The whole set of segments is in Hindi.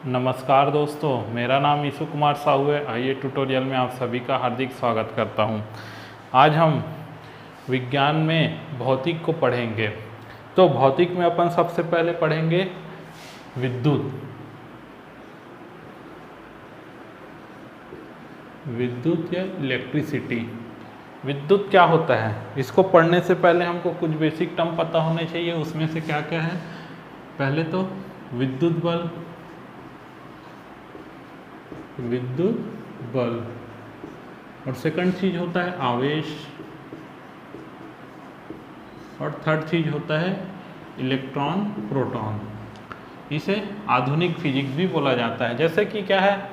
नमस्कार दोस्तों, मेरा नाम ईशु कुमार साहू है। आइए ट्यूटोरियल में आप सभी का हार्दिक स्वागत करता हूं। आज हम विज्ञान में भौतिक को पढ़ेंगे। तो भौतिक में अपन सबसे पहले पढ़ेंगे विद्युत। विद्युत या इलेक्ट्रिसिटी। विद्युत क्या होता है, इसको पढ़ने से पहले हमको कुछ बेसिक टर्म पता होने चाहिए। उसमें से क्या क्या है, पहले तो विद्युत बल, और सेकंड चीज होता है आवेश, और थर्ड चीज होता है इलेक्ट्रॉन प्रोटॉन। इसे आधुनिक फिजिक्स भी बोला जाता है। जैसे कि क्या है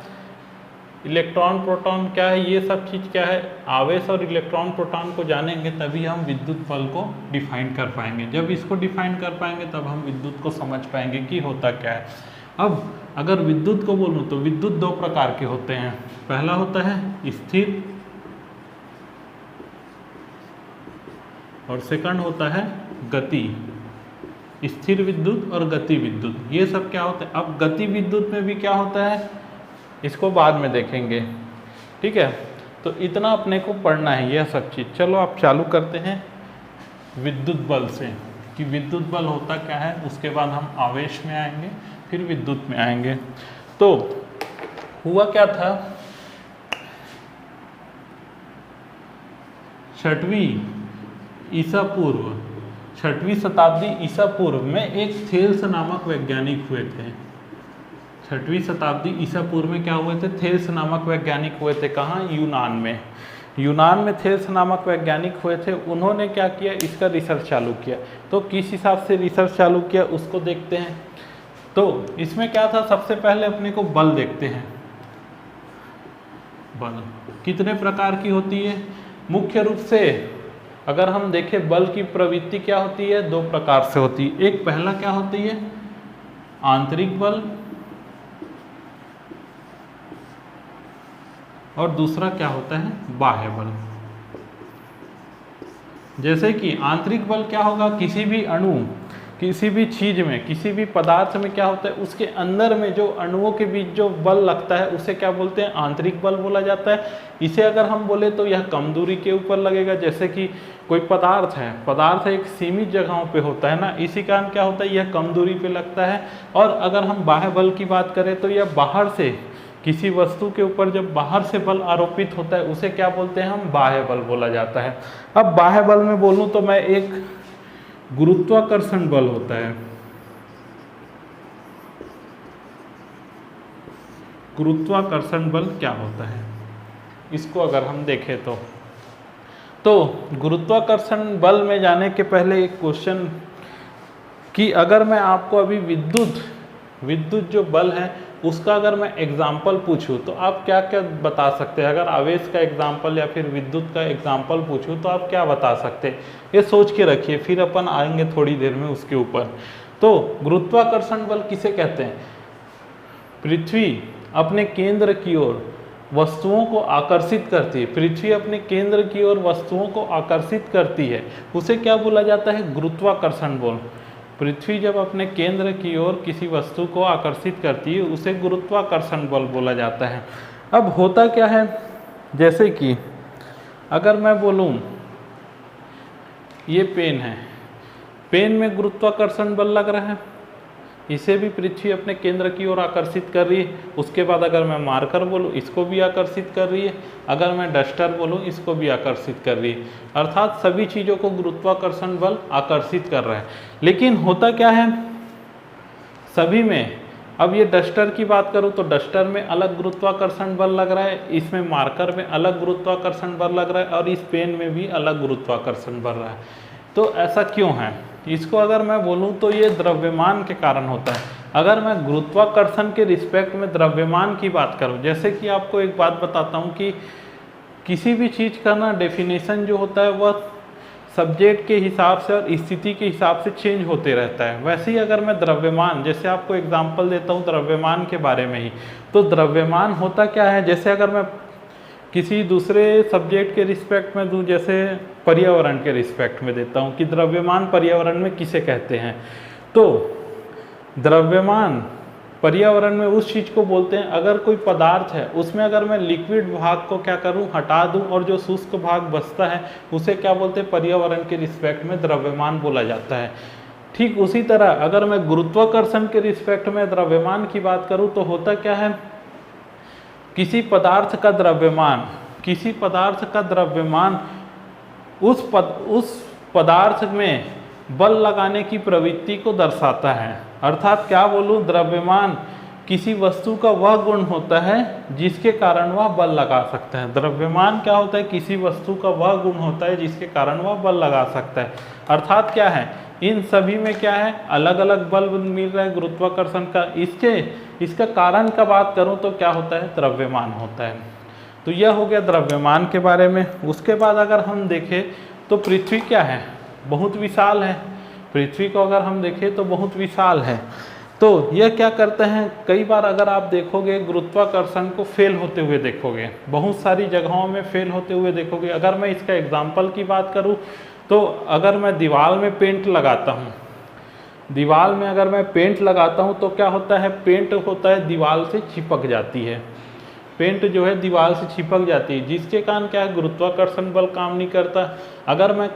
इलेक्ट्रॉन प्रोटॉन, क्या है ये सब चीज़, क्या है आवेश और इलेक्ट्रॉन प्रोटॉन को जानेंगे तभी हम विद्युत बल को डिफाइन कर पाएंगे। जब इसको डिफाइन कर पाएंगे तब हम विद्युत को समझ पाएंगे कि होता क्या है। अब अगर विद्युत को बोलूं तो विद्युत दो प्रकार के होते हैं। पहला होता है स्थिर और सेकंड होता है गति। स्थिर विद्युत और गति विद्युत, ये सब क्या होता है। अब गति विद्युत में भी क्या होता है इसको बाद में देखेंगे, ठीक है। तो इतना अपने को पढ़ना है यह सब चीज़। चलो आप चालू करते हैं विद्युत बल से कि विद्युत बल होता क्या है। उसके बाद हम आवेश में आएंगे, फिर विद्युत में आएंगे। तो हुआ क्या था, 6वीं शताब्दी ईसा पूर्व में एक थेल्स नामक वैज्ञानिक हुए थे। 6वीं शताब्दी ईसा पूर्व में क्या हुए थे, थेल्स नामक वैज्ञानिक हुए थे। कहाँ, यूनान में। यूनान में थेल्स नामक वैज्ञानिक हुए थे। उन्होंने क्या किया, इसका रिसर्च चालू किया। तो किस हिसाब से रिसर्च चालू किया उसको देखते हैं। तो इसमें क्या था, सबसे पहले अपने को बल देखते हैं। बल कितने प्रकार की होती है, मुख्य रूप से अगर हम देखें बल की प्रवृत्ति क्या होती है, दो प्रकार से होती है। एक पहला क्या होती है आंतरिक बल, और दूसरा क्या होता है बाह्य बल। जैसे कि आंतरिक बल क्या होगा, किसी भी अणु, किसी भी चीज में, किसी भी पदार्थ में क्या होता है उसके अंदर में जो अणुओं के बीच जो बल लगता है उसे क्या बोलते हैं, आंतरिक बल बोला जाता है। इसे अगर हम बोले तो यह कम दूरी के ऊपर लगेगा। जैसे कि कोई पदार्थ है, पदार्थ एक सीमित जगहों पे होता है ना, इसी कारण क्या होता है यह कम दूरी पे लगता है। और अगर हम बाह्य बल की बात करें तो यह बाहर से, किसी वस्तु के ऊपर जब बाहर से बल आरोपित होता है उसे क्या बोलते हैं हम, बाह्य बल बोला जाता है। अब बाह्य बल में बोलूं तो मैं एक गुरुत्वाकर्षण बल होता है। गुरुत्वाकर्षण बल क्या होता है, इसको अगर हम देखें तो गुरुत्वाकर्षण बल में जाने के पहले एक क्वेश्चन कि अगर मैं आपको अभी विद्युत जो बल है उसका अगर मैं एग्जाम्पल पूछूं तो आप क्या क्या बता सकते हैं। अगर आवेश का एग्जाम्पल या फिर विद्युत का एग्जाम्पल पूछूं तो आप क्या बता सकते हैं, ये सोच के रखिए, फिर अपन आएंगे थोड़ी देर में उसके ऊपर। तो गुरुत्वाकर्षण बल किसे कहते हैं, पृथ्वी अपने केंद्र की ओर वस्तुओं को आकर्षित करती है। पृथ्वी अपने केंद्र की ओर वस्तुओं को आकर्षित करती है, उसे क्या बोला जाता है, गुरुत्वाकर्षण बल। पृथ्वी जब अपने केंद्र की ओर किसी वस्तु को आकर्षित करती है उसे गुरुत्वाकर्षण बल बोला जाता है। अब होता क्या है, जैसे कि अगर मैं बोलूं ये पेन है, पेन में गुरुत्वाकर्षण बल लग रहा है, इसे भी पृथ्वी अपने केंद्र की ओर आकर्षित कर रही है। उसके बाद अगर मैं मार्कर बोलूँ इसको भी आकर्षित कर रही है, अगर मैं डस्टर बोलूँ इसको भी आकर्षित कर रही है। अर्थात सभी चीज़ों को गुरुत्वाकर्षण बल आकर्षित कर रहा है। लेकिन होता क्या है सभी में, अब ये डस्टर की बात करूँ तो डस्टर में अलग गुरुत्वाकर्षण बल लग रहा है, इसमें मार्कर में अलग गुरुत्वाकर्षण बल लग रहा है, और इस पेन में भी अलग गुरुत्वाकर्षण बल रहा है। तो ऐसा क्यों है, इसको अगर मैं बोलूं तो ये द्रव्यमान के कारण होता है। अगर मैं गुरुत्वाकर्षण के रिस्पेक्ट में द्रव्यमान की बात करूं, जैसे कि आपको एक बात बताता हूं कि किसी भी चीज़ का ना डेफिनेशन जो होता है वह सब्जेक्ट के हिसाब से और स्थिति के हिसाब से चेंज होते रहता है। वैसे ही अगर मैं द्रव्यमान, जैसे आपको एग्जाम्पल देता हूँ द्रव्यमान के बारे में ही, तो द्रव्यमान होता क्या है, जैसे अगर मैं किसी दूसरे सब्जेक्ट के रिस्पेक्ट में दूं, जैसे पर्यावरण के रिस्पेक्ट में देता हूं कि द्रव्यमान पर्यावरण में किसे कहते हैं। तो द्रव्यमान पर्यावरण में उस चीज़ को बोलते हैं, अगर कोई पदार्थ है उसमें अगर मैं लिक्विड भाग को क्या करूं, हटा दूं, और जो शुष्क भाग बचता है उसे क्या बोलते हैं, पर्यावरण के रिस्पेक्ट में द्रव्यमान बोला जाता है। ठीक उसी तरह अगर मैं गुरुत्वाकर्षण के रिस्पेक्ट में द्रव्यमान की बात करूं तो होता क्या है, किसी पदार्थ का द्रव्यमान उस पदार्थ में बल लगाने की प्रवृत्ति को दर्शाता है। अर्थात क्या बोलूं, द्रव्यमान किसी वस्तु का वह गुण होता है जिसके कारण वह बल लगा सकता है। द्रव्यमान क्या होता है, किसी वस्तु का वह गुण होता है जिसके कारण वह बल लगा सकता है। अर्थात क्या है, इन सभी में क्या है, अलग अलग बल मिल रहा है गुरुत्वाकर्षण का। इसका कारण का बात करूं तो क्या होता है, द्रव्यमान होता है। तो यह हो गया द्रव्यमान के बारे में। उसके बाद अगर हम देखें तो पृथ्वी क्या है, बहुत विशाल है। पृथ्वी को अगर हम देखें तो बहुत विशाल है। तो यह क्या करते हैं, कई बार अगर आप देखोगे गुरुत्वाकर्षण को फेल होते हुए देखोगे, बहुत सारी जगहों में फेल होते हुए देखोगे। अगर मैं इसका एग्जाम्पल की बात करूं तो अगर मैं दीवार में पेंट लगाता हूं, दीवार में अगर मैं पेंट लगाता हूं तो क्या होता है, पेंट होता है दीवार से चिपक जाती है, पेंट जो है दीवार से चिपक जाती है, जिसके कारण क्या है, गुरुत्वाकर्षण बल काम नहीं करता। अगर मैं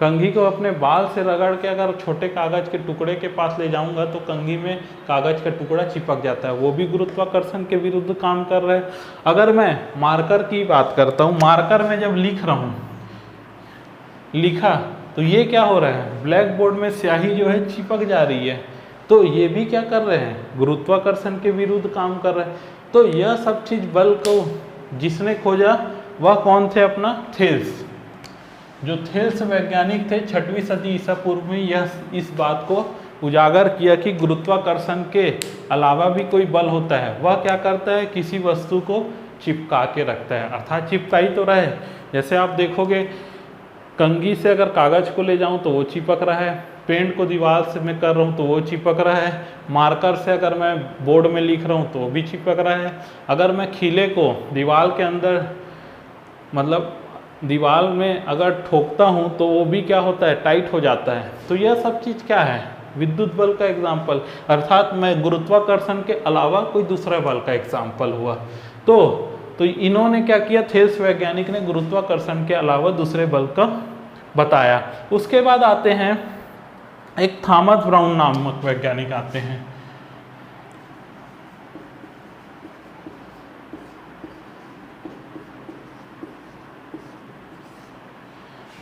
कंघी को अपने बाल से रगड़ के अगर छोटे कागज के टुकड़े के पास ले जाऊंगा तो कंघी में कागज का टुकड़ा चिपक जाता है, वो भी गुरुत्वाकर्षण के विरुद्ध काम कर रहा है। अगर मैं मार्कर की बात करता हूँ, मार्कर में जब लिखा तो ये क्या हो रहा है, ब्लैक बोर्ड में स्याही जो है चिपक जा रही है, तो ये भी क्या कर रहे हैं, गुरुत्वाकर्षण के विरुद्ध काम कर रहे हैं। तो यह सब चीज बल को जिसने खोजा वह कौन थे, अपना थेल्स। जो थेल्स वैज्ञानिक थे 6वीं सदी ईसा पूर्व में, यह इस बात को उजागर किया कि गुरुत्वाकर्षण के अलावा भी कोई बल होता है। वह क्या करता है, किसी वस्तु को चिपका के रखता है, अर्थात चिपका ही तो रहा है। जैसे आप देखोगे कंघी से अगर कागज को ले जाऊं तो वो चिपक रहा है, पेंट को दीवार से मैं कर रहा हूँ तो वो चिपक रहा है, मार्कर से अगर मैं बोर्ड में लिख रहा हूँ तो वो भी चिपक रहा है। अगर मैं खीले को दीवार के अंदर मतलब दीवार में अगर ठोकता हूँ तो वो भी क्या होता है, टाइट हो जाता है। तो यह सब चीज़ क्या है, विद्युत बल का एग्जाम्पल, अर्थात मैं गुरुत्वाकर्षण के अलावा कोई दूसरा बल का एग्जाम्पल हुआ। तो इन्होंने क्या किया, थेल्स वैज्ञानिक ने गुरुत्वाकर्षण के अलावा दूसरे बल का बताया। उसके बाद आते हैं एक थॉमस ब्राउन नामक वैज्ञानिक आते हैं।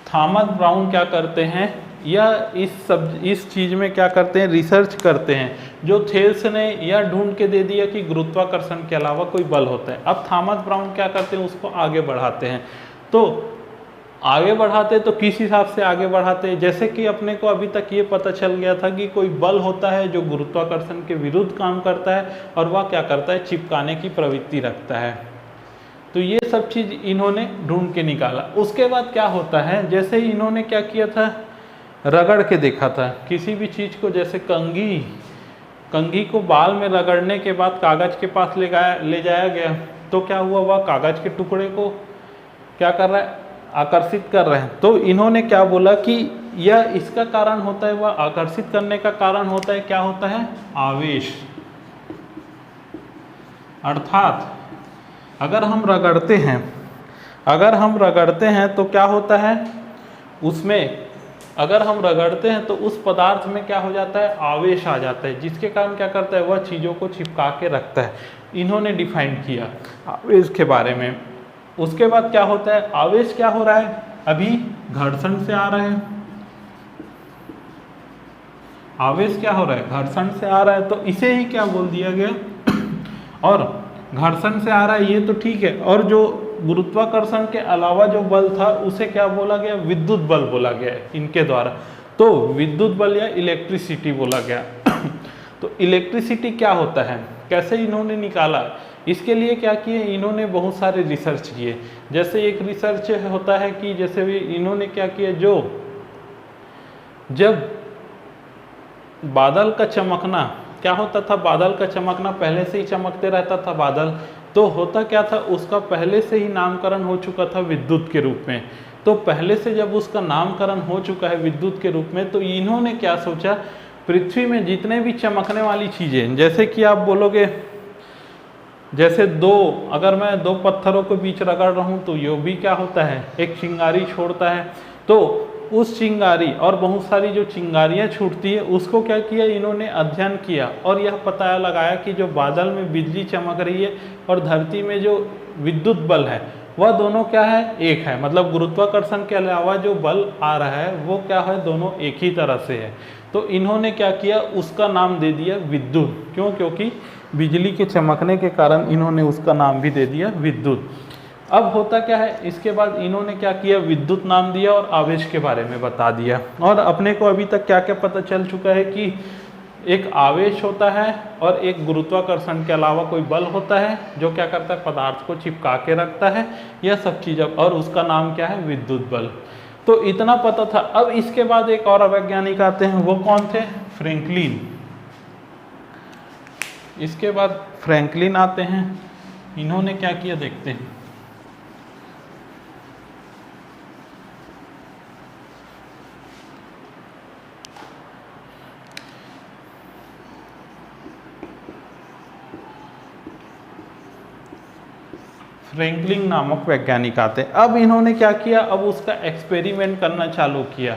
थॉमस ब्राउन क्या करते हैं, यह इस चीज में क्या करते हैं, रिसर्च करते हैं। जो थेल्स ने यह ढूंढ के दे दिया कि गुरुत्वाकर्षण के अलावा कोई बल होता है, अब थॉमस ब्राउन क्या करते हैं, उसको आगे बढ़ाते हैं। तो आगे बढ़ाते तो किस हिसाब से आगे बढ़ाते हैं, जैसे कि अपने को अभी तक ये पता चल गया था कि कोई बल होता है जो गुरुत्वाकर्षण के विरुद्ध काम करता है और वह क्या करता है, चिपकाने की प्रवृत्ति रखता है। तो ये सब चीज़ इन्होंने ढूंढ के निकाला। उसके बाद क्या होता है, जैसे ही इन्होंने क्या किया था, रगड़ के देखा था किसी भी चीज़ को, जैसे कंघी को बाल में रगड़ने के बाद कागज के पास ले जाया गया तो क्या हुआ, वह कागज के टुकड़े को क्या कर रहा है, आकर्षित कर रहे हैं। तो इन्होंने क्या बोला कि यह इसका कारण होता है, वह आकर्षित करने का कारण होता है, क्या होता है, आवेश। अर्थात अगर हम रगड़ते हैं तो क्या होता है, उसमें अगर हम रगड़ते हैं तो उस पदार्थ में क्या हो जाता है, आवेश आ जाता है, जिसके कारण क्या करता है, वह चीज़ों को चिपका के रखता है। इन्होंने डिफाइन किया आवेश के बारे में। उसके बाद क्या होता है, आवेश क्या हो रहा है, अभी घर्षण से आ रहा है, आवेश क्या हो रहा है, घर्षण से आ रहा है, तो इसे ही क्या बोल दिया गया, और घर्षण से आ रहा है ये तो ठीक है, और जो गुरुत्वाकर्षण के अलावा जो बल था उसे क्या बोला गया, विद्युत बल बोला गया इनके द्वारा। तो विद्युत बल या इलेक्ट्रिसिटी बोला गया। तो इलेक्ट्रिसिटी क्या होता है, कैसे इन्होंने निकाला, इसके लिए क्या किए, इन्होंने बहुत सारे रिसर्च किए। जैसे एक रिसर्च होता है कि जैसे भी इन्होंने क्या किया, जब बादल का चमकना क्या होता था, बादल का चमकना पहले से ही चमकते रहता था बादल, तो होता क्या था, उसका पहले से ही नामकरण हो चुका था विद्युत के रूप में। तो पहले से जब उसका नामकरण हो चुका है विद्युत के रूप में, तो इन्होंने क्या सोचा, पृथ्वी में जितने भी चमकने वाली चीज़ें, जैसे कि आप बोलोगे जैसे अगर मैं दो पत्थरों के बीच रगड़ रहा हूँ तो ये भी क्या होता है, एक चिंगारी छोड़ता है। तो उस चिंगारी और बहुत सारी जो चिंगारियाँ छूटती है उसको क्या किया इन्होंने अध्ययन किया और यह पता लगाया कि जो बादल में बिजली चमक रही है और धरती में जो विद्युत बल है वह दोनों क्या है, एक है। मतलब गुरुत्वाकर्षण के अलावा जो बल आ रहा है वो क्या है, दोनों एक ही तरह से है। तो इन्होंने क्या किया, उसका नाम दे दिया विद्युत। क्यों? क्योंकि बिजली के चमकने के कारण इन्होंने उसका नाम भी दे दिया विद्युत। अब होता क्या है, इसके बाद इन्होंने क्या किया, विद्युत नाम दिया और आवेश के बारे में बता दिया। और अपने को अभी तक क्या क्या पता चल चुका है कि एक आवेश होता है और एक गुरुत्वाकर्षण के अलावा कोई बल होता है जो क्या करता है, पदार्थ को चिपका के रखता है, यह सब चीज़, और उसका नाम क्या है, विद्युत बल। तो इतना पता था। अब इसके बाद एक और वैज्ञानिक आते हैं, वो कौन थे, फ्रैंकलिन। इसके बाद फ्रैंकलिन आते हैं। इन्होंने क्या किया देखते हैं। फ्रैंकलिन नामक वैज्ञानिक आते हैं। अब इन्होंने क्या किया, अब उसका एक्सपेरिमेंट करना चालू किया।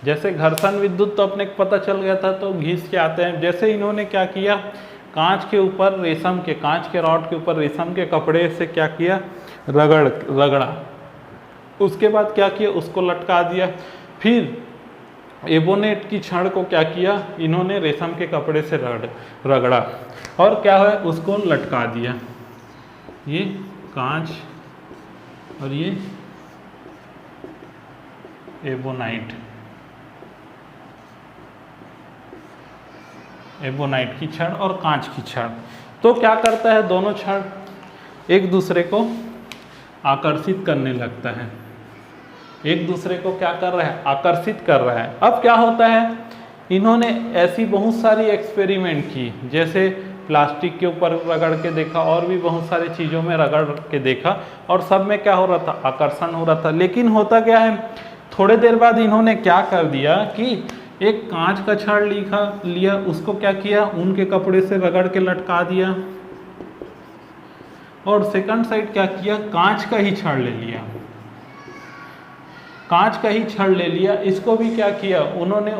जैसे घर्षण विद्युत तो अपने को पता चल गया था, तो घिस के आते हैं। जैसे इन्होंने क्या किया, कांच के ऊपर कांच के रॉड के ऊपर रेशम के कपड़े से क्या किया, रगड़ा। उसके बाद क्या किया, उसको लटका दिया। फिर एबोनेट की छड़ को क्या किया, इन्होंने रेशम के कपड़े से रगड़ा और क्या है, उसको लटका दिया। ये कांच और ये एबोनाइट की छड़ और कांच की छड़। तो क्या करता है, दोनों छड़ एक दूसरे को आकर्षित करने लगता है। एक दूसरे को क्या कर रहा है, आकर्षित कर रहा है। अब क्या होता है, इन्होंने ऐसी बहुत सारी एक्सपेरिमेंट की, जैसे प्लास्टिक के ऊपर रगड़ के देखा और भी बहुत सारी चीज़ों में रगड़ के देखा, और सब में क्या हो रहा था, आकर्षण हो रहा था। लेकिन होता क्या है, थोड़े देर बाद इन्होंने क्या कर दिया कि एक कांच का छड़ लिया, उसको क्या किया, उनके कपड़े से रगड़ के लटका दिया, और सेकंड साइड क्या किया, कांच का ही छड़ ले लिया। इसको भी क्या किया उन्होंने,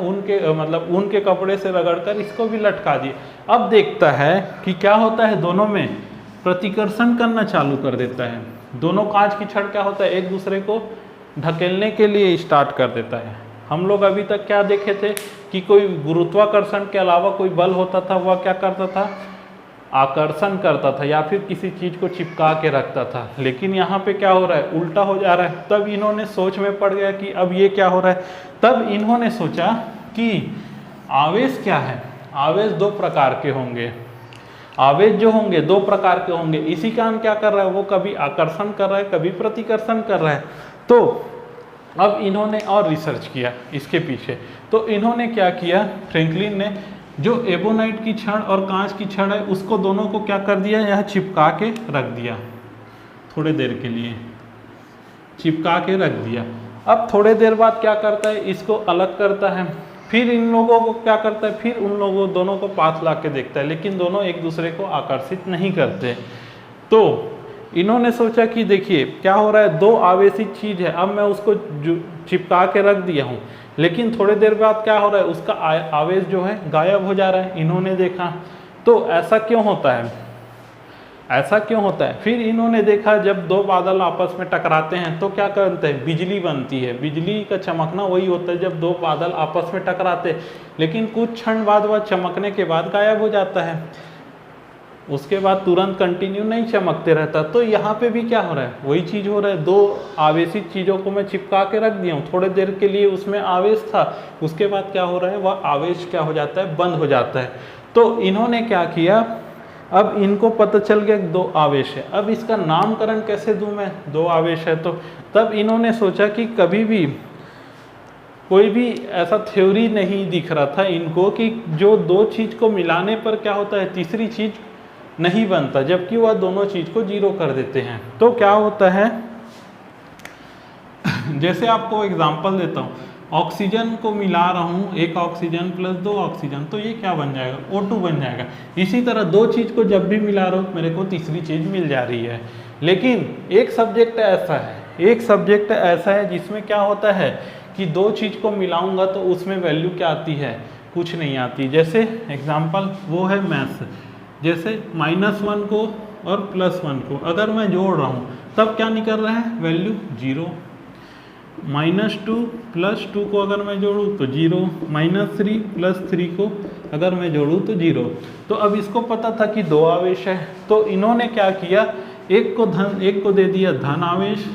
उनके कपड़े से रगड़कर इसको भी लटका दिया। अब देखता है कि क्या होता है, दोनों में प्रतिकर्षण करना चालू कर देता है। दोनों कांच की छड़ क्या होता है, एक दूसरे को ढकेलने के लिए स्टार्ट कर देता है। हम लोग अभी तक क्या देखे थे कि कोई गुरुत्वाकर्षण के अलावा कोई बल होता था, वह क्या करता था, आकर्षण करता था या फिर किसी चीज़ को चिपका के रखता था। लेकिन यहाँ पे क्या हो रहा है, उल्टा हो जा रहा है। तब इन्होंने सोच में पड़ गया कि अब ये क्या हो रहा है। तब इन्होंने सोचा कि आवेश क्या है, आवेश दो प्रकार के होंगे। आवेश जो होंगे दो प्रकार के होंगे। इसी कारण क्या कर रहा है, वो कभी आकर्षण कर रहा है, कभी प्रतिकर्षण कर रहा है। तो अब इन्होंने और रिसर्च किया इसके पीछे। तो इन्होंने क्या किया, फ्रैंकलिन ने जो एबोनाइट की छड़ और कांच की छड़ है उसको दोनों को क्या कर दिया, यह चिपका के रख दिया। थोड़े देर के लिए चिपका के रख दिया। अब थोड़े देर बाद क्या करता है, इसको अलग करता है। फिर इन लोगों को क्या करता है, फिर उन लोगों दोनों को पास ला के देखता है, लेकिन दोनों एक दूसरे को आकर्षित नहीं करते। तो इन्होंने सोचा कि देखिए क्या हो रहा है, दो आवेशित चीज़ है, अब मैं उसको चिपका के रख दिया हूँ, लेकिन थोड़ी देर बाद क्या हो रहा है, उसका आवेश जो है गायब हो जा रहा है। इन्होंने देखा तो ऐसा क्यों होता है, फिर इन्होंने देखा जब दो बादल आपस में टकराते हैं तो क्या करते हैं, बिजली बनती है। बिजली का चमकना वही होता है जब दो बादल आपस में टकराते हैं, लेकिन कुछ क्षण बाद वह चमकने के बाद गायब हो जाता है, उसके बाद तुरंत कंटिन्यू नहीं चमकते रहता। तो यहाँ पे भी क्या हो रहा है, वही चीज़ हो रहा है। दो आवेशित चीज़ों को मैं चिपका के रख दिया हूँ, थोड़ी देर के लिए उसमें आवेश था, उसके बाद क्या हो रहा है, वह आवेश क्या हो जाता है, बंद हो जाता है। तो इन्होंने क्या किया, अब इनको पता चल गया दो आवेश है, अब इसका नामकरण कैसे दूँ मैं, दो आवेश है। तो तब इन्होंने सोचा कि कभी भी कोई भी ऐसा थ्योरी नहीं दिख रहा था इनको कि जो दो चीज़ को मिलाने पर क्या होता है, तीसरी चीज़ नहीं बनता, जबकि वह दोनों चीज़ को जीरो कर देते हैं। तो क्या होता है, जैसे आपको एग्जांपल देता हूँ, ऑक्सीजन को मिला रहा हूँ, एक ऑक्सीजन प्लस 2 ऑक्सीजन, तो ये क्या बन जाएगा, O2 बन जाएगा। इसी तरह दो चीज़ को जब भी मिला रहा हूँ मेरे को तीसरी चीज़ मिल जा रही है। लेकिन एक सब्जेक्ट ऐसा है जिसमें क्या होता है कि दो चीज़ को मिलाऊंगा तो उसमें वैल्यू क्या आती है, कुछ नहीं आती। जैसे एग्जाम्पल वो है मैथ्स, जैसे -1 को और +1 को अगर मैं जोड़ रहा हूँ तब क्या निकल रहा है, वैल्यू 0। -2 + 2 को अगर मैं जोड़ूँ तो 0, -3 + 3 को अगर मैं जोड़ूँ तो 0। तो अब इसको पता था कि दो आवेश है, तो इन्होंने क्या किया, एक को दे दिया धन आवेश,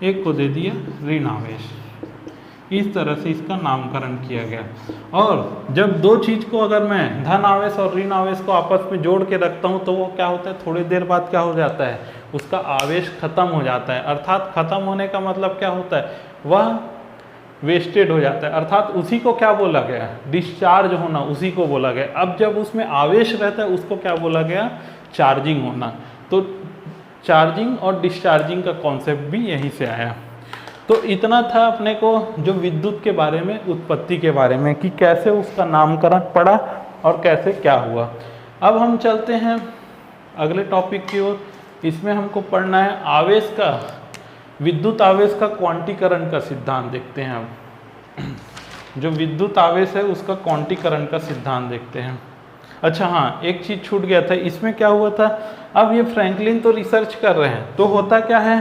एक को दे दिया ऋण आवेश। इस तरह से इसका नामकरण किया गया। और जब दो चीज़ को अगर मैं धन आवेश और ऋण आवेश को आपस में जोड़ के रखता हूँ तो वो क्या होता है, थोड़ी देर बाद क्या हो जाता है, उसका आवेश खत्म हो जाता है। अर्थात खत्म होने का मतलब क्या होता है, वह वेस्टेड हो जाता है। अर्थात उसी को क्या बोला गया, डिस्चार्ज होना, उसी को बोला गया। अब जब उसमें आवेश रहता है उसको क्या बोला गया, चार्जिंग होना। तो चार्जिंग और डिस्चार्जिंग का कॉन्सेप्ट भी यहीं से आया। तो इतना था अपने को जो विद्युत के बारे में, उत्पत्ति के बारे में, कि कैसे उसका नामकरण पड़ा और कैसे क्या हुआ। अब हम चलते हैं अगले टॉपिक की ओर। इसमें हमको पढ़ना है आवेश का, विद्युत आवेश का क्वांटीकरण का सिद्धांत देखते हैं। अब जो विद्युत आवेश है उसका क्वांटीकरण का सिद्धांत देखते हैं। अच्छा हाँ, एक चीज़ छूट गया था, इसमें क्या हुआ था, अब ये फ्रैंकलिन तो रिसर्च कर रहे हैं, तो होता क्या है,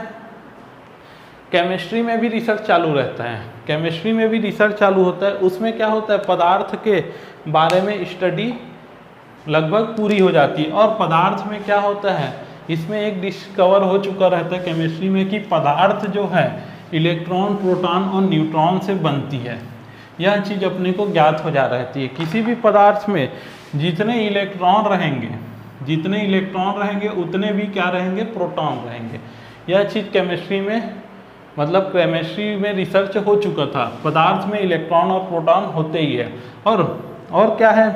केमिस्ट्री में भी रिसर्च चालू रहता है, केमिस्ट्री में भी रिसर्च चालू होता है। उसमें क्या होता है, पदार्थ के बारे में स्टडी लगभग पूरी हो जाती है। और पदार्थ में क्या होता है, इसमें एक डिस्कवर हो चुका रहता है केमिस्ट्री में कि पदार्थ जो है इलेक्ट्रॉन, प्रोटॉन और न्यूट्रॉन से बनती है। यह चीज़ अपने को ज्ञात हो जा रहती है। किसी भी पदार्थ में जितने इलेक्ट्रॉन रहेंगे उतने भी क्या रहेंगे, प्रोटॉन रहेंगे। यह चीज़ केमिस्ट्री में, मतलब केमिस्ट्री में रिसर्च हो चुका था। पदार्थ में इलेक्ट्रॉन और प्रोटॉन होते ही है। और क्या है,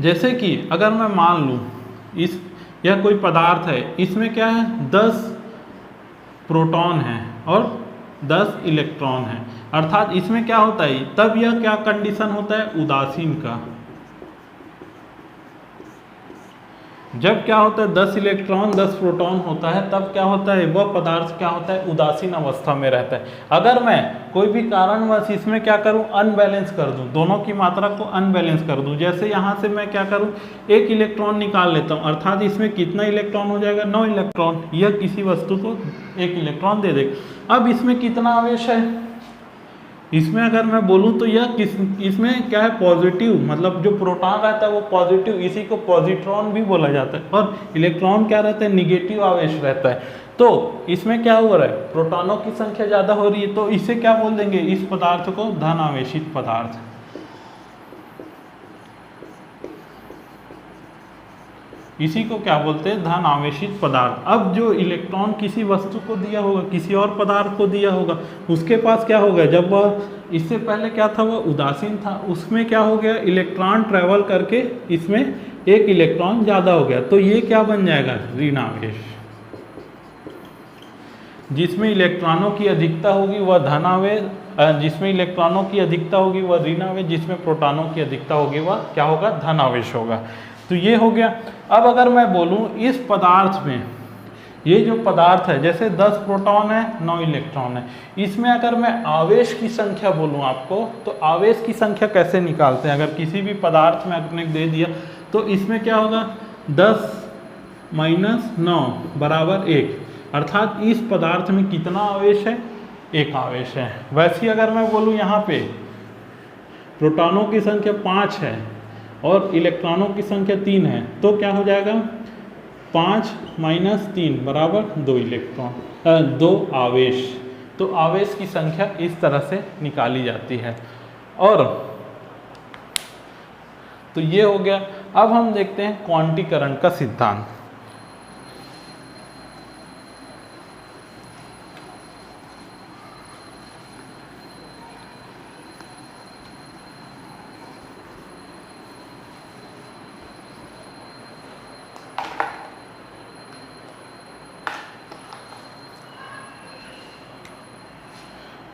जैसे कि अगर मैं मान लूँ यह कोई पदार्थ है, इसमें क्या है 10 प्रोटॉन है और 10 इलेक्ट्रॉन है। अर्थात इसमें क्या होता है, तब यह क्या कंडीशन होता है, उदासीन का। जब क्या होता है 10 इलेक्ट्रॉन 10 प्रोटॉन होता है, तब क्या होता है, वह पदार्थ क्या होता है, उदासीन अवस्था में रहता है। अगर मैं कोई भी कारणवश इसमें क्या करूं, अनबैलेंस कर दूं, दोनों की मात्रा को अनबैलेंस कर दूं। जैसे यहाँ से मैं क्या करूं, एक इलेक्ट्रॉन निकाल लेता हूं, अर्थात इसमें कितना इलेक्ट्रॉन हो जाएगा, 9 इलेक्ट्रॉन। यह किसी वस्तु को एक इलेक्ट्रॉन दे देगा। अब इसमें कितना आवेश है, इसमें अगर मैं बोलूं तो यह इसमें क्या है, पॉजिटिव, मतलब जो प्रोटॉन रहता है वो पॉजिटिव, इसी को पॉजिट्रॉन भी बोला जाता है। और इलेक्ट्रॉन क्या रहता है, निगेटिव आवेश रहता है। तो इसमें क्या हो रहा है, प्रोटॉनों की संख्या ज़्यादा हो रही है, तो इसे क्या बोल देंगे, इस पदार्थ को धन आवेशित पदार्थ। इसी को क्या बोलते हैं, धन आवेशित पदार्थ। अब जो इलेक्ट्रॉन किसी वस्तु को दिया होगा, किसी और पदार्थ को दिया होगा, उसके पास क्या होगा, जब वह इससे पहले क्या था, वह उदासीन था, उसमें क्या हो गया, इलेक्ट्रॉन ट्रेवल करके इसमें एक इलेक्ट्रॉन ज़्यादा हो गया, तो ये क्या बन जाएगा, ऋण आवेश। जिसमें इलेक्ट्रॉनों की अधिकता होगी वह धन आवेश, जिसमें इलेक्ट्रॉनों की अधिकता होगी वह ऋण आवेश, जिसमें प्रोटॉनों की अधिकता होगी वह क्या होगा, धन आवेश होगा। तो ये हो गया। अब अगर मैं बोलूं इस पदार्थ में, ये जो पदार्थ है, जैसे 10 प्रोटॉन है 9 इलेक्ट्रॉन है, इसमें अगर मैं आवेश की संख्या बोलूं आपको, तो आवेश की संख्या कैसे निकालते हैं। अगर किसी भी पदार्थ में आपने दे दिया तो इसमें क्या होगा, 10 - 9 = 1, अर्थात इस पदार्थ में कितना आवेश है, एक आवेश है। वैसे ही अगर मैं बोलूं यहाँ पे प्रोटॉनों की संख्या 5 है और इलेक्ट्रॉनों की संख्या 3 है, तो क्या हो जाएगा, 5 - 3 = 2 इलेक्ट्रॉन, 2 आवेश। तो आवेश की संख्या इस तरह से निकाली जाती है। और तो ये हो गया। अब हम देखते हैं क्वांटीकरण का सिद्धांत।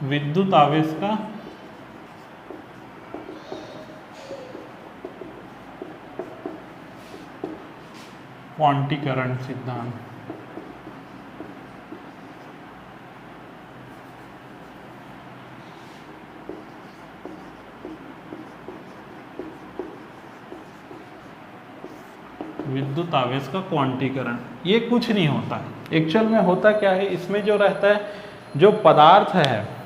विद्युत आवेश का क्वांटीकरण सिद्धांत। विद्युत आवेश का क्वांटीकरण, ये कुछ नहीं होता एक्चुअल में। होता क्या है, इसमें जो रहता है, जो पदार्थ है,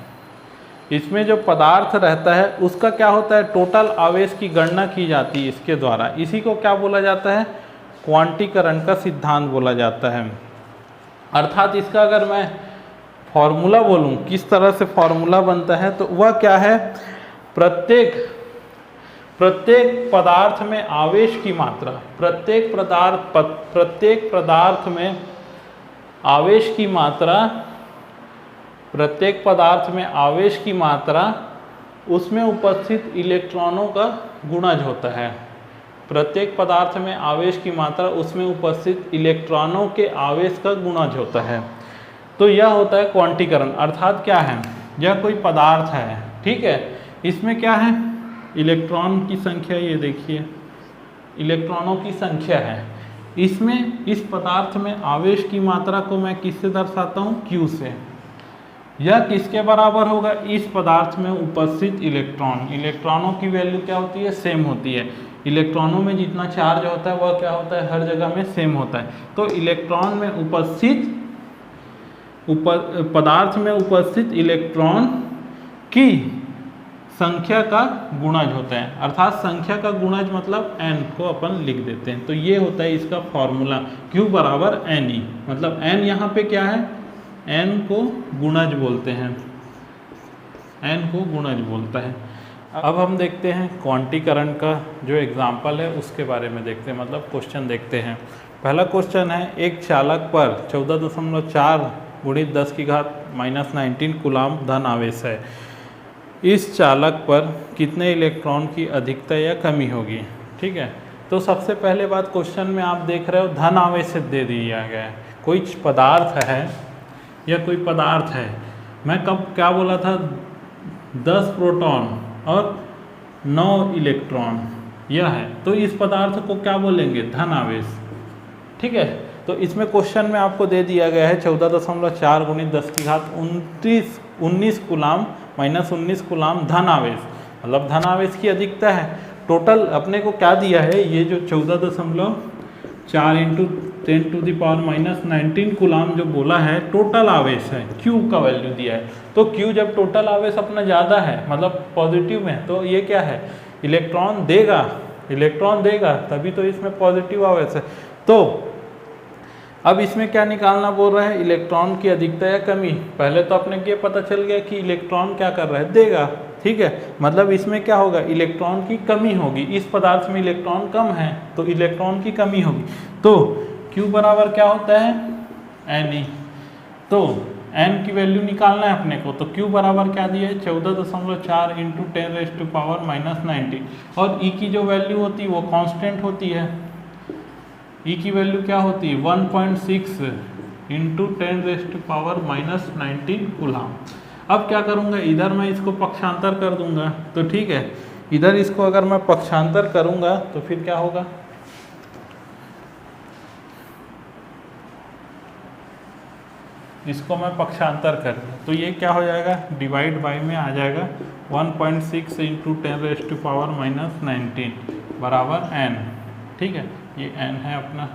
इसमें जो पदार्थ रहता है उसका क्या होता है, टोटल आवेश की गणना की जाती है इसके द्वारा। इसी को क्या बोला जाता है, क्वांटीकरण का सिद्धांत बोला जाता है। अर्थात इसका अगर मैं फॉर्मूला बोलूं, किस तरह से फॉर्मूला बनता है, तो वह क्या है, प्रत्येक पदार्थ में आवेश की मात्रा, प्रत्येक पदार्थ में आवेश की मात्रा, प्रत्येक पदार्थ में आवेश की मात्रा उसमें उपस्थित इलेक्ट्रॉनों का गुणज होता है। प्रत्येक पदार्थ में आवेश की मात्रा उसमें उपस्थित इलेक्ट्रॉनों के आवेश का गुणज होता है। तो यह होता है क्वांटीकरण। अर्थात क्या है, यह कोई पदार्थ है, ठीक है, इसमें क्या है, इलेक्ट्रॉन की संख्या, ये देखिए इलेक्ट्रॉनों की संख्या है। इसमें इस पदार्थ में आवेश की मात्रा को मैं किससे दर्शाता हूँ, Q से। यह किसके बराबर होगा, इस पदार्थ में उपस्थित इलेक्ट्रॉन। इलेक्ट्रॉनों की वैल्यू क्या होती है, सेम होती है। इलेक्ट्रॉनों में जितना चार्ज होता है वह क्या होता है, हर जगह में सेम होता है। तो इलेक्ट्रॉन में उपस्थित पदार्थ में उपस्थित इलेक्ट्रॉन की संख्या का गुणज होता है। अर्थात संख्या का गुणज मतलब n को अपन लिख देते हैं। तो ये होता है इसका फॉर्मूला, Q बराबर NE। मतलब n यहाँ पे क्या है, n को गुणज बोलते हैं, n को गुणज बोलता है। अब हम देखते हैं क्वांटीकरण का जो एग्जाम्पल है उसके बारे में देखते हैं, मतलब क्वेश्चन देखते हैं। पहला क्वेश्चन है, एक चालक पर 14.4 × 10⁻⁻19 कूलाम धन आवेश है। इस चालक पर कितने इलेक्ट्रॉन की अधिकता या कमी होगी, ठीक है। तो सबसे पहले बात, क्वेश्चन में आप देख रहे हो धन आवेश दे दिया गया है। कोई पदार्थ है या कोई पदार्थ है, मैं कब क्या बोला था, 10 प्रोटॉन और 9 इलेक्ट्रॉन यह है। तो इस पदार्थ को क्या बोलेंगे, धन आवेश, ठीक है। तो इसमें क्वेश्चन में आपको दे दिया गया है 14.4 × 10⁻19 कूलाम -19 कूलाम धन आवेश, मतलब धन आवेश की अधिकता है। टोटल अपने को क्या दिया है, ये जो 14.4 × 10⁻⁻19 कूलाम जो बोला है टोटल आवेश है, Q का वैल्यू दिया है। तो Q जब टोटल आवेश अपना ज़्यादा है, मतलब पॉजिटिव में, तो ये क्या है, इलेक्ट्रॉन देगा, तभी तो इसमें पॉजिटिव आवेश है। तो अब इसमें क्या निकालना बोल रहा है, इलेक्ट्रॉन की अधिकता या कमी। पहले तो अपने को ये पता चल गया कि इलेक्ट्रॉन क्या कर रहा है, देगा, ठीक है। मतलब इसमें क्या होगा, इलेक्ट्रॉन की कमी होगी। इस पदार्थ में इलेक्ट्रॉन कम है तो इलेक्ट्रॉन की कमी होगी। तो Q बराबर क्या होता है, Ne। तो n की वैल्यू निकालना है अपने को। तो Q बराबर क्या दिया है, 14.4 × 10⁻⁻19। और E की जो वैल्यू होती है वो कांस्टेंट होती है। E की वैल्यू क्या होती है, 1.6 × 10⁻⁻19 कूलाम। अब क्या करूँगा, इधर मैं इसको पक्षांतर कर दूंगा, तो ठीक है। इधर इसको अगर मैं पक्षांतर करूँगा तो फिर क्या होगा, इसको मैं पक्षांतर कर दूँ तो ये क्या हो जाएगा, डिवाइड बाई में आ जाएगा 1.6 × 10⁻⁻19 बराबर n, ठीक है। ये n है अपना,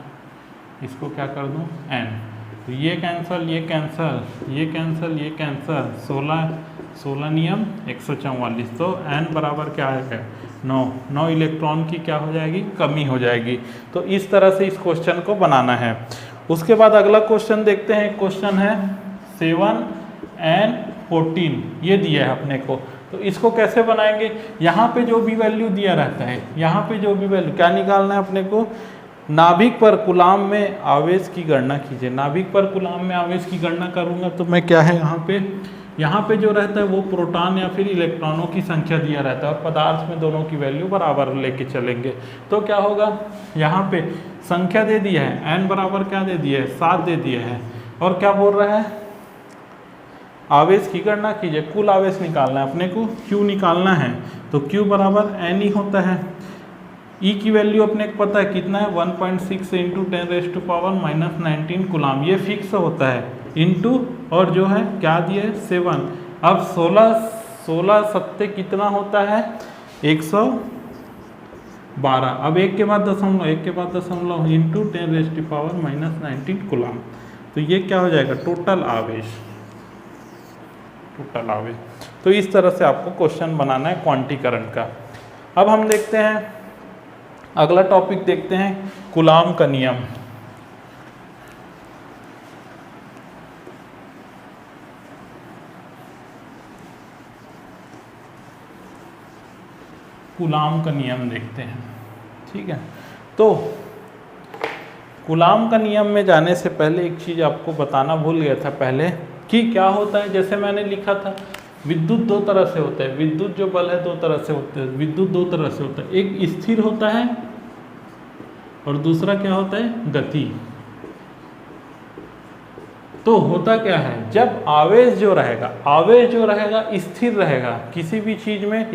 इसको क्या कर दूँ n, तो ये कैंसल, ये कैंसल, ये कैंसल, ये कैंसल, 16 नियम 144। तो n बराबर क्या आएगा, 9 इलेक्ट्रॉन की क्या हो जाएगी, कमी हो जाएगी। तो इस तरह से इस क्वेश्चन को बनाना है। उसके बाद अगला क्वेश्चन देखते हैं। क्वेश्चन है 7n14, ये दिया है अपने को। तो इसको कैसे बनाएंगे, यहाँ पे जो भी वैल्यू दिया रहता है, यहाँ पे जो भी वैल्यू, क्या निकालना है अपने को, नाभिक पर कूलाम में आवेश की गणना कीजिए। नाभिक पर कूलाम में आवेश की गणना करूँगा तो मैं क्या है, यहाँ पे जो रहता है वो प्रोटॉन या फिर इलेक्ट्रॉनों की संख्या दिया रहता है और पदार्थ में दोनों की वैल्यू बराबर लेके चलेंगे। तो क्या होगा, यहाँ पे संख्या दे दिया है, n बराबर क्या दे दिया है, 7 दे दिया है। और क्या बोल रहा है, आवेश की गणना कीजिए, कुल आवेश निकालना है अपने को, Q निकालना है तो Q बराबर n ही होता है। E की वैल्यू अपने को पता है कितना है 1.6 इंटू 10⁻⁻19 कूलाम, ये फिक्स होता है, इंटू और जो है क्या दिए 7। अब 16 सत्ते कितना होता है 112। अब एक के बाद दशमलव इंटू 10⁻⁻19 कूलाम, तो ये क्या हो जाएगा टोटल आवेश। तो इस तरह से आपको क्वेश्चन बनाना है क्वांटीकरण का। अब हम देखते हैं अगला टॉपिक, देखते हैं कूलाम का नियम। कूलाम का नियम देखते हैं, ठीक है। तो कूलाम का नियम में जाने से पहले एक चीज़ आपको बताना भूल गया था पहले कि क्या होता है। जैसे मैंने लिखा था विद्युत दो तरह से होता है, विद्युत जो बल है दो तरह से होते हैं, विद्युत दो तरह से होता है, एक स्थिर होता है और दूसरा क्या होता है गति। तो होता क्या है, जब आवेश जो रहेगा स्थिर रहेगा, किसी भी चीज में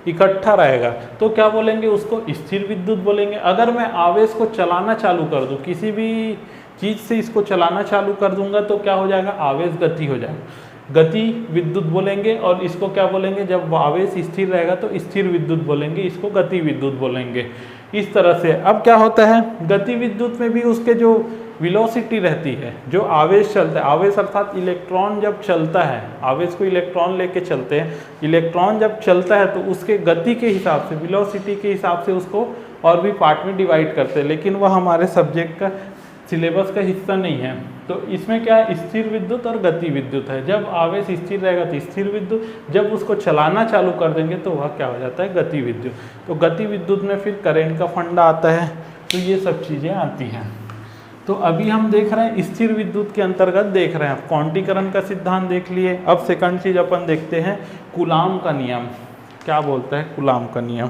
इकट्ठा रहेगा, तो क्या बोलेंगे उसको स्थिर विद्युत बोलेंगे। अगर मैं आवेश को चलाना चालू कर दूं, किसी भी चीज से इसको चलाना चालू कर दूंगा तो क्या हो जाएगा आवेश गति हो जाएगा, गति विद्युत बोलेंगे। और इसको क्या बोलेंगे, जब आवेश स्थिर रहेगा तो स्थिर विद्युत बोलेंगे, इसको गति विद्युत बोलेंगे। इस तरह से अब क्या होता है गति विद्युत में भी उसके जो वेलोसिटी रहती है, जो आवेश चलता है, आवेश अर्थात इलेक्ट्रॉन जब चलता है, आवेश को इलेक्ट्रॉन लेके चलते हैं, इलेक्ट्रॉन जब चलता है तो उसके गति के हिसाब से, वेलोसिटी के हिसाब से उसको और भी पार्ट में डिवाइड करते हैं, लेकिन वह हमारे सब्जेक्ट का सिलेबस का हिस्सा नहीं है। तो इसमें क्या है स्थिर विद्युत और गति विद्युत है। जब आवेश स्थिर रहेगा तो स्थिर विद्युत, जब उसको चलाना चालू कर देंगे तो वह क्या हो जाता है गति विद्युत। तो गति विद्युत में फिर करंट का फंडा आता है, तो ये सब चीज़ें आती हैं। तो अभी हम देख रहे हैं स्थिर विद्युत के अंतर्गत देख रहे हैं, क्वांटीकरण का सिद्धांत देख लिए। अब सेकंड चीज अपन देखते हैं कूलाम का नियम क्या बोलता है। कूलाम का नियम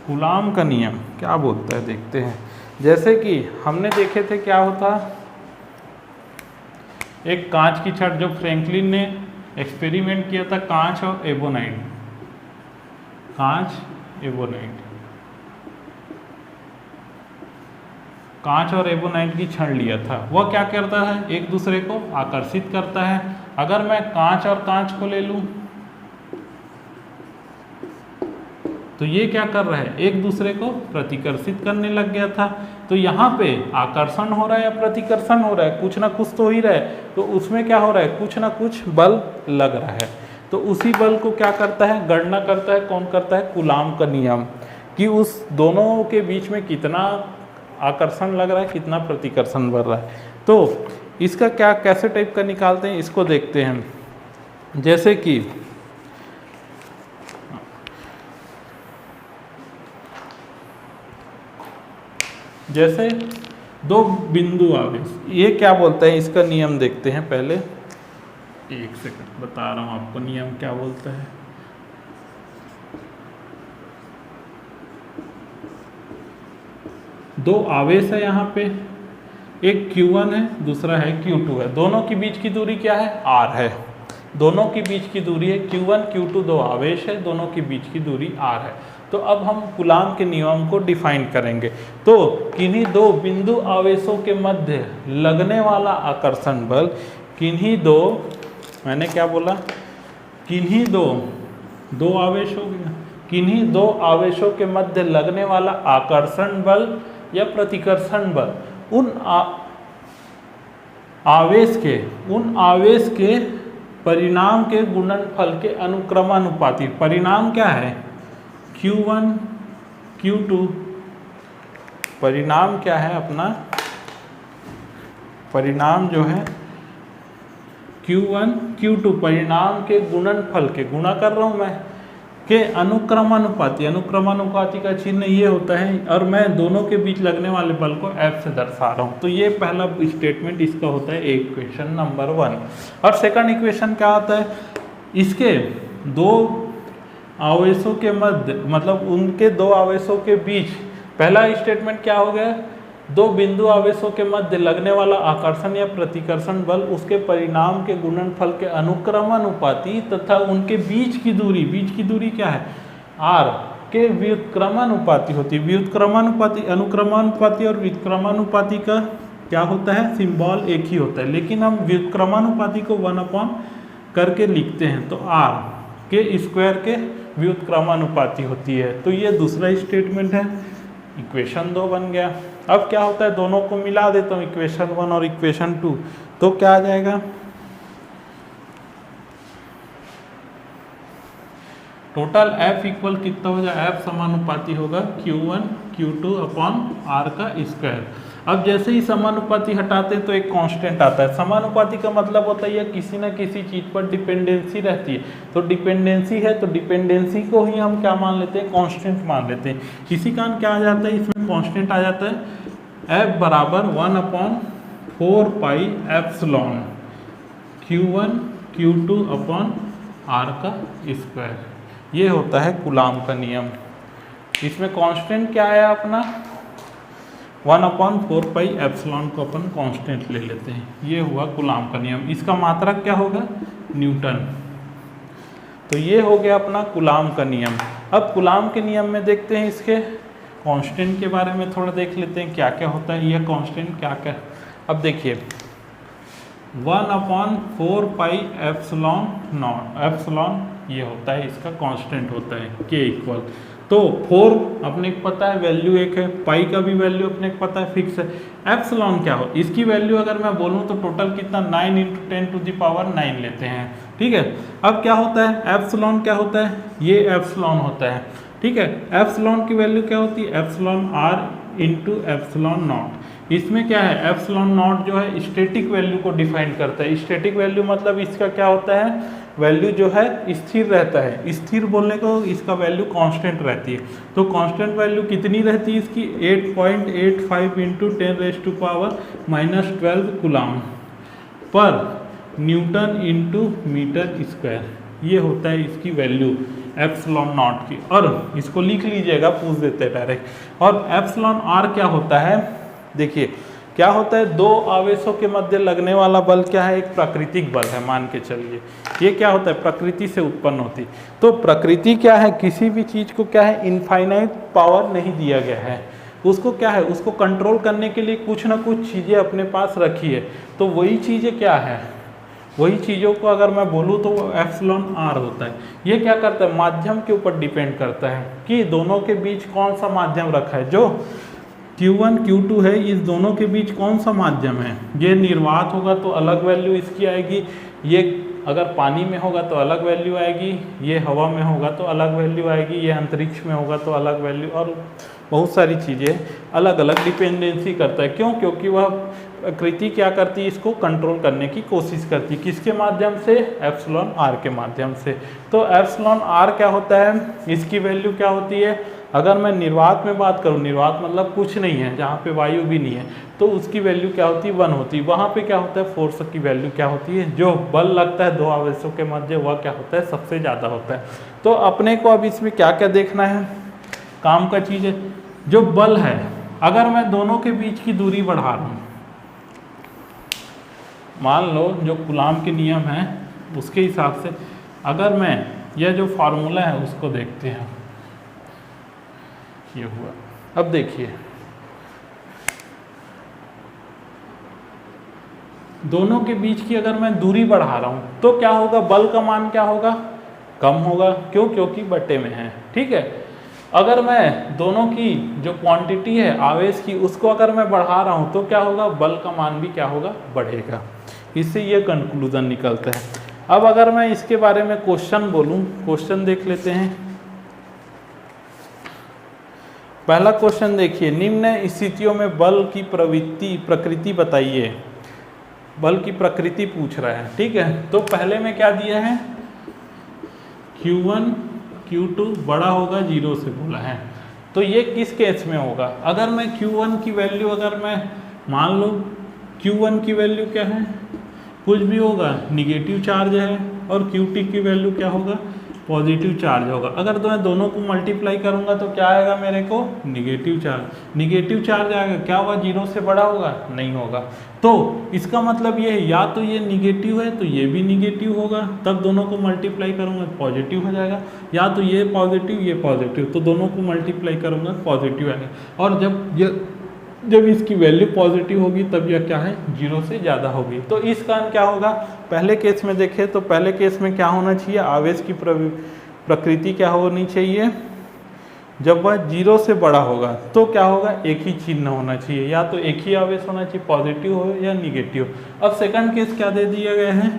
कूलाम का नियम क्या बोलता है देखते हैं। जैसे कि हमने देखे थे क्या होता, एक कांच की छड़ जो फ्रैंकलिन ने एक्सपेरिमेंट किया था, कांच और एबोनाइट, कांच और एबोनाइट की छड़ लिया था। वह क्या करता है एक दूसरे को आकर्षित करता है। अगर मैं कांच और कांच को ले लूं तो ये क्या कर रहा है एक दूसरे को प्रतिकर्षित करने लग गया था। तो यहाँ पे आकर्षण हो रहा है या प्रतिकर्षण हो रहा है, कुछ ना कुछ तो ही रहा है। तो उसमें क्या हो रहा है कुछ ना कुछ बल लग रहा है। तो उसी बल को क्या करता है गणना करता है, कौन करता है कूलाम का नियम, कि उस दोनों के बीच में कितना आकर्षण लग रहा है, कितना प्रतिकर्षण बढ़ रहा है। तो इसका क्या कैसे टाइप का निकालते हैं इसको देखते हैं। जैसे कि जैसे दो बिंदु आवेश, ये क्या बोलता है इसका नियम देखते हैं पहले। एक सेकंड बता रहा हूं आपको नियम क्या बोलता है। दो आवेश है यहाँ पे, एक Q1 है दूसरा है Q2 है। दोनों के बीच की दूरी क्या है R है। दोनों के बीच की दूरी है Q1 Q2, दो आवेश है, दोनों के बीच की दूरी R है। तो अब हम कूलाम के नियम को डिफाइन करेंगे। तो किन्हीं दो बिंदु आवेशों के मध्य लगने वाला आकर्षण बल, किन्हीं दो, मैंने क्या बोला, किन्हीं दो आवेश हो गया, किन्हीं दो आवेशों के मध्य लगने वाला आकर्षण बल या प्रतिकर्षण बल उन आवेश के परिणाम के गुणनफल के अनुक्रमानुपाती। परिणाम क्या है Q1 Q2, परिणाम क्या है अपना, परिणाम जो है Q1 Q2 परिणाम के गुणनफल के, गुणा कर रहा हूं मैं, के अनुक्रमानुपाती। अनुक्रमानुपाती का चिन्ह ये होता है, और मैं दोनों के बीच लगने वाले बल को F से दर्शा रहा हूँ। तो ये पहला स्टेटमेंट इसका होता है इक्वेशन नंबर 1। और सेकंड इक्वेशन क्या होता है, इसके दो आवेशों के मध्य, मतलब उनके दो आवेशों के बीच, पहला स्टेटमेंट क्या हो गया, दो बिंदु आवेशों के मध्य लगने वाला आकर्षण या प्रतिकर्षण बल उसके परिणाम के गुणनफल के अनुक्रमानुपाती तथा उनके बीच की दूरी क्या है, r के व्युत्क्रमानुपाती होती है। व्युत्क्रमानुपाती, अनुक्रमानुपाती और व्युत्क्रमानुपाती का क्या होता है, सिंबल एक ही होता है, लेकिन हम व्युत्क्रमानुपाती को 1 करके लिखते हैं, तो r के स्क्वायर के व्युत्क्रमानुपाती होती है। तो ये दूसरा स्टेटमेंट है, इक्वेशन 2 बन गया। अब क्या होता है, दोनों को मिला देता हूँ, इक्वेशन 1 और इक्वेशन 2, तो क्या आ जाएगा, टोटल F इक्वल कितना हो जाए, F समानुपाती होगा Q1 Q2 अपॉन R का स्क्वायर। अब जैसे ही समानुपाती हटाते हैं तो एक कांस्टेंट आता है। समानुपाती का मतलब होता है किसी न किसी चीज़ पर डिपेंडेंसी रहती है, तो डिपेंडेंसी है तो डिपेंडेंसी को ही हम क्या मान लेते हैं, कांस्टेंट मान लेते हैं। इसी कारण क्या आ जाता है, इसमें कांस्टेंट आ जाता है F बराबर 1/4 pi epsilon Q1 Q2 upon R का स्क्वायर। ये होता है कूलाम का नियम। इसमें कांस्टेंट क्या है अपना, 1/4 पाई एप्सिलॉन को अपन कांस्टेंट ले लेते हैं। ये हुआ कूलाम का नियम। इसका मात्रक क्या होगा, न्यूटन। तो ये हो गया अपना कूलाम का नियम। अब कूलाम के नियम में देखते हैं इसके कांस्टेंट के बारे में थोड़ा देख लेते हैं, क्या क्या होता है यह कांस्टेंट क्या क्या। अब देखिए 1/4 पाई एप्सिलॉन नॉट, एप्सिलॉन ये होता है इसका कांस्टेंट होता है k इक्वल, तो 4 अपने को पता है वैल्यू एक है, पाई का भी वैल्यू अपने को पता है फिक्स है। एप्सिलॉन क्या हो, इसकी वैल्यू अगर मैं बोलूँ तो टोटल कितना 9 × 10⁻9 लेते हैं, ठीक है। अब क्या होता है, एप्सिलॉन क्या होता है, ये एप्सिलॉन होता है, ठीक है। एप्सिलॉन की वैल्यू क्या होती है, एप्सिलॉन r × एप्सिलॉन नॉट। इसमें क्या है, एप्सिलॉन नॉट जो है स्टैटिक वैल्यू को डिफाइन करता है। स्टैटिक वैल्यू मतलब इसका क्या होता है, वैल्यू जो है स्थिर रहता है। स्थिर बोलने को इसका वैल्यू कांस्टेंट रहती है। तो कांस्टेंट वैल्यू कितनी रहती है इसकी, 8.85 × 10⁻⁻12 कूलाम पर न्यूटन इंटू मीटर स्क्वायर। ये होता है इसकी वैल्यू एप्सिलॉन नॉट की। और इसको लिख लीजिएगा, पूछ देते हैं डायरेक्ट। और एप्सिलॉन आर क्या होता है, देखिए क्या होता है, दो आवेशों के मध्य लगने वाला बल क्या है, एक प्राकृतिक बल है, मान के चलिए। ये क्या होता है, प्रकृति से उत्पन्न होती। तो प्रकृति क्या है, किसी भी चीज़ को क्या है, इनफाइनाइट पावर नहीं दिया गया है, उसको क्या है, उसको कंट्रोल करने के लिए कुछ ना कुछ चीज़ें अपने पास रखी है। तो वही चीज़ें क्या है, वही चीज़ों को अगर मैं बोलूँ तो वो एप्सिलॉन आर होता है। ये क्या करता है, माध्यम के ऊपर डिपेंड करता है कि दोनों के बीच कौन सा माध्यम रखा है। जो Q1 Q2 है, इस दोनों के बीच कौन सा माध्यम है, ये निर्वात होगा तो अलग वैल्यू इसकी आएगी, ये अगर पानी में होगा तो अलग वैल्यू आएगी, ये हवा में होगा तो अलग वैल्यू आएगी, ये अंतरिक्ष में होगा तो अलग वैल्यू, और बहुत सारी चीज़ें अलग अलग डिपेंडेंसी करता है। क्यों, क्योंकि वह प्रकृति क्या करती है, इसको कंट्रोल करने की कोशिश करती है। किसके माध्यम से, एप्सिलॉन आर के माध्यम से। तो एप्सिलॉन आर क्या होता है, इसकी वैल्यू क्या होती है, अगर मैं निर्वात में बात करूँ, निर्वात मतलब कुछ नहीं है, जहाँ पे वायु भी नहीं है, तो उसकी वैल्यू क्या होती है, 1 होती है। वहाँ पे क्या होता है, फोर्स की वैल्यू क्या होती है, जो बल लगता है दो आवेशों के मध्य, वह क्या होता है, सबसे ज़्यादा होता है। तो अपने को अब इसमें क्या क्या देखना है, काम का चीज़ है, जो बल है, अगर मैं दोनों के बीच की दूरी बढ़ा रहा हूँ, मान लो जो कूलाम के नियम है उसके हिसाब से, अगर मैं यह जो फार्मूला है उसको देखते हैं, ये हुआ। अब देखिए दोनों के बीच की अगर मैं दूरी बढ़ा रहा हूँ तो क्या होगा, बल का मान क्या होगा, कम होगा। क्यों, क्योंकि बटे में है, ठीक है। अगर मैं दोनों की जो क्वांटिटी है आवेश की, उसको अगर मैं बढ़ा रहा हूँ तो क्या होगा, बल का मान भी क्या होगा, बढ़ेगा। इससे ये कंक्लूजन निकलता है। अब अगर मैं इसके बारे में क्वेश्चन बोलूँ, क्वेश्चन देख लेते हैं। पहला क्वेश्चन देखिए, निम्न स्थितियों में बल की प्रकृति बताइए। बल की प्रकृति पूछ रहा है, ठीक है। तो पहले में क्या दिया है, Q1 Q2 बड़ा होगा 0 से बोला है। तो ये किस केस में होगा, अगर मैं Q1 की वैल्यू, अगर मैं मान लो Q1 की वैल्यू क्या है, कुछ भी होगा, निगेटिव चार्ज है, और Q2 की वैल्यू क्या होगा, पॉजिटिव चार्ज होगा। अगर तो मैं दोनों को मल्टीप्लाई करूंगा तो क्या आएगा मेरे को, निगेटिव चार्ज। निगेटिव चार्ज आएगा, क्या हुआ, 0 से बड़ा होगा, नहीं होगा। तो इसका मतलब ये है या तो ये निगेटिव है तो ये भी निगेटिव होगा, तब दोनों को मल्टीप्लाई करूंगा पॉजिटिव हो जाएगा, या तो ये पॉजिटिव ये पॉजिटिव, तो दोनों को मल्टीप्लाई करूंगा पॉजिटिव आएगा। और जब इसकी वैल्यू पॉजिटिव होगी तब यह क्या है, 0 से ज़्यादा होगी। तो इस कारण क्या होगा, पहले केस में देखें तो पहले केस में क्या होना चाहिए, आवेश की प्रकृति क्या होनी चाहिए, जब वह 0 से बड़ा होगा तो क्या होगा, एक ही चिन्ह होना चाहिए, या तो एक ही आवेश होना चाहिए, पॉजिटिव हो या निगेटिव। अब सेकंड केस क्या दे दिया गया है,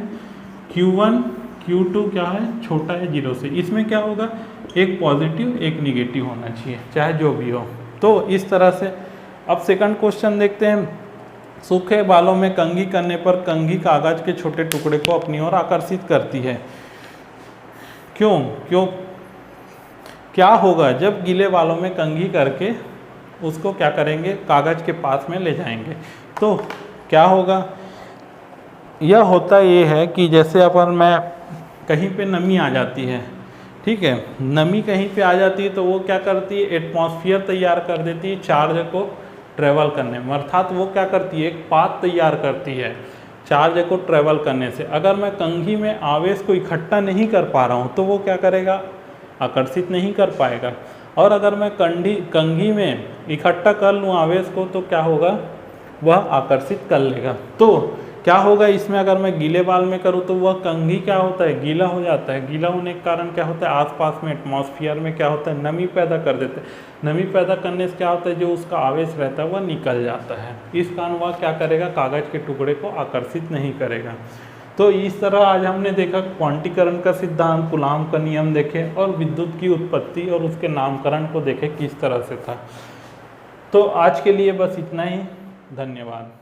Q1 Q2 क्या है, छोटा है 0 से, इसमें क्या होगा, एक पॉजिटिव एक निगेटिव होना चाहिए, चाहे जो भी हो। तो इस तरह से अब सेकंड क्वेश्चन देखते हैं। सूखे बालों में कंघी करने पर कंघी कागज के छोटे टुकड़े को अपनी ओर आकर्षित करती है। क्यों क्या होगा, जब गीले बालों में कंघी करके उसको क्या करेंगे, कागज के पास में ले जाएंगे, तो क्या होगा, यह होता ये है कि जैसे अपन मैं कहीं पे नमी आ जाती है, ठीक है, नमी कहीं पे आ जाती है तो वो क्या करती है, एटमॉस्फेयर तैयार कर देती है चार्ज को ट्रेवल करने में, अर्थात वो क्या करती है, एक पाथ तैयार करती है चार्ज को ट्रेवल करने से। अगर मैं कंघी में आवेश को इकट्ठा नहीं कर पा रहा हूँ तो वो क्या करेगा, आकर्षित नहीं कर पाएगा। और अगर मैं कंघी में इकट्ठा कर लूँ आवेश को तो क्या होगा, वह आकर्षित कर लेगा। तो क्या होगा इसमें, अगर मैं गीले बाल में करूँ तो वह कंघी क्या होता है, गीला हो जाता है। गीला होने के कारण क्या होता है, आसपास में एटमॉस्फेयर में क्या होता है, नमी पैदा कर देते हैं। नमी पैदा करने से क्या होता है, जो उसका आवेश रहता है वह निकल जाता है। इस कारण वह क्या करेगा, कागज के टुकड़े को आकर्षित नहीं करेगा। तो इस तरह आज हमने देखा क्वांटीकरण का सिद्धांत, कूलाम का नियम देखे, और विद्युत की उत्पत्ति और उसके नामकरण को देखे किस तरह से था। तो आज के लिए बस इतना ही, धन्यवाद।